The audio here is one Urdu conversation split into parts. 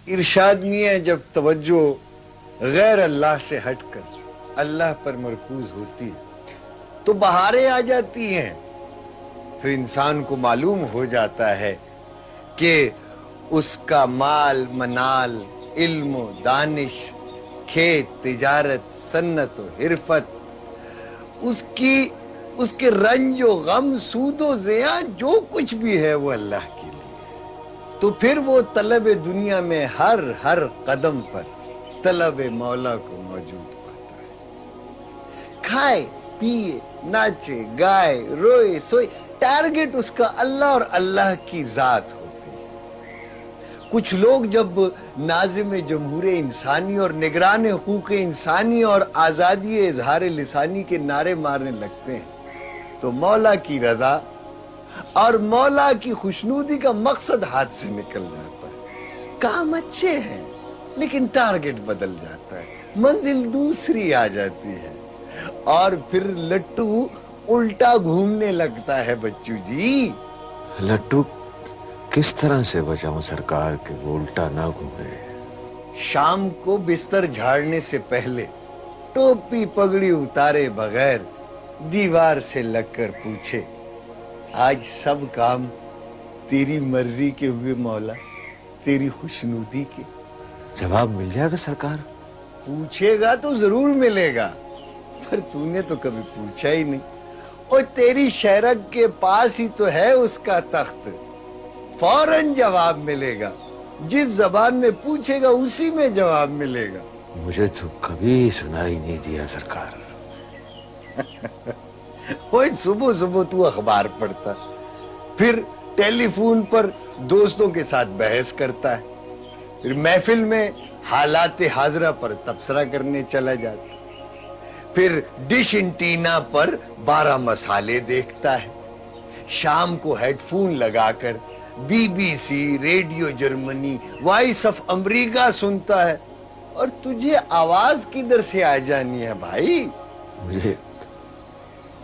ارشاد میں ہے جب توجہ غیر اللہ سے ہٹ کر اللہ پر مرکوز ہوتی ہے تو بہاریں آ جاتی ہیں. پھر انسان کو معلوم ہو جاتا ہے کہ اس کا مال منال، علم و دانش، کھیت تجارت، صنعت و حرفت، اس کے رنج و غم، سود و زیاں، جو کچھ بھی ہے وہ اللہ کے لیے. تو پھر وہ طلب دنیا میں ہر قدم پر طلب مولا کو موجود پاتا ہے. کھائے پیے ناچے گائے روئے سوئے، ٹارگٹ اس کا اللہ اور اللہ کی ذات ہوتی ہے. کچھ لوگ جب ناظم جمہور انسانی اور نگران حقوق انسانی اور آزادی اظہار لسانی کے نعرے مارنے لگتے ہیں تو مولا کی رضا اور مولا کی خوشنودی کا مقصد ہاتھ سے نکل جاتا ہے. کام اچھے ہیں لیکن ٹارگٹ بدل جاتا ہے، منزل دوسری آ جاتی ہے اور پھر لٹو الٹا گھومنے لگتا ہے. بچو جی لٹو کس طرح سے بچاؤں سرکار کہ وہ الٹا نہ گھومے؟ شام کو بستر جھاڑنے سے پہلے ٹوپی پگڑی اتارے بغیر دیوار سے لگ کر پوچھے، آج سب کام تیری مرضی کے ہوئے مولا، تیری خوشنودی کے؟ جواب مل جائے گا سرکار؟ پوچھے گا تو ضرور ملے گا، پر تو نے تو کبھی پوچھا ہی نہیں. اور تیری شہرک کے پاس ہی تو ہے اس کا تخت، فوراً جواب ملے گا. جس زبان میں پوچھے گا اسی میں جواب ملے گا. مجھے تو کبھی سنائی نہیں دیا سرکار. صبح صبح تو اخبار پڑھتا، پھر ٹیلی فون پر دوستوں کے ساتھ بحث کرتا ہے، پھر محفل میں حالات حاضرہ پر تبصرہ کرنے چلا جاتا، پھر ڈش انٹینا پر 12 مسالے دیکھتا ہے، شام کو ہیڈ فون لگا کر BBC، radio Germany, voice of America سنتا ہے. اور تجھے آواز کدھر سے آ جانی ہے بھائی؟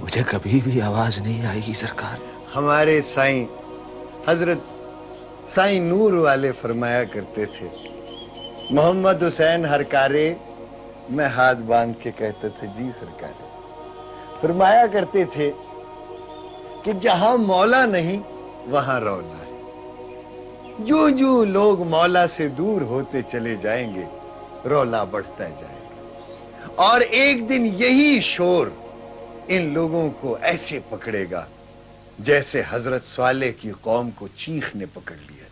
مجھے کبھی بھی آواز نہیں آئے گی سرکار. ہمارے سائیں حضرت سائیں نور والے فرمایا کرتے تھے، محمد حسین ہر کارے میں ہاتھ باندھ کے کہتے تھے جی سرکار. فرمایا کرتے تھے کہ جہاں مولا نہیں وہاں رولا ہے. جو لوگ مولا سے دور ہوتے چلے جائیں گے رولا بڑھتا جائے گا، اور ایک دن یہی شور ان لوگوں کو ایسے پکڑے گا جیسے حضرت صالح کی قوم کو چیخ نے پکڑ لیا.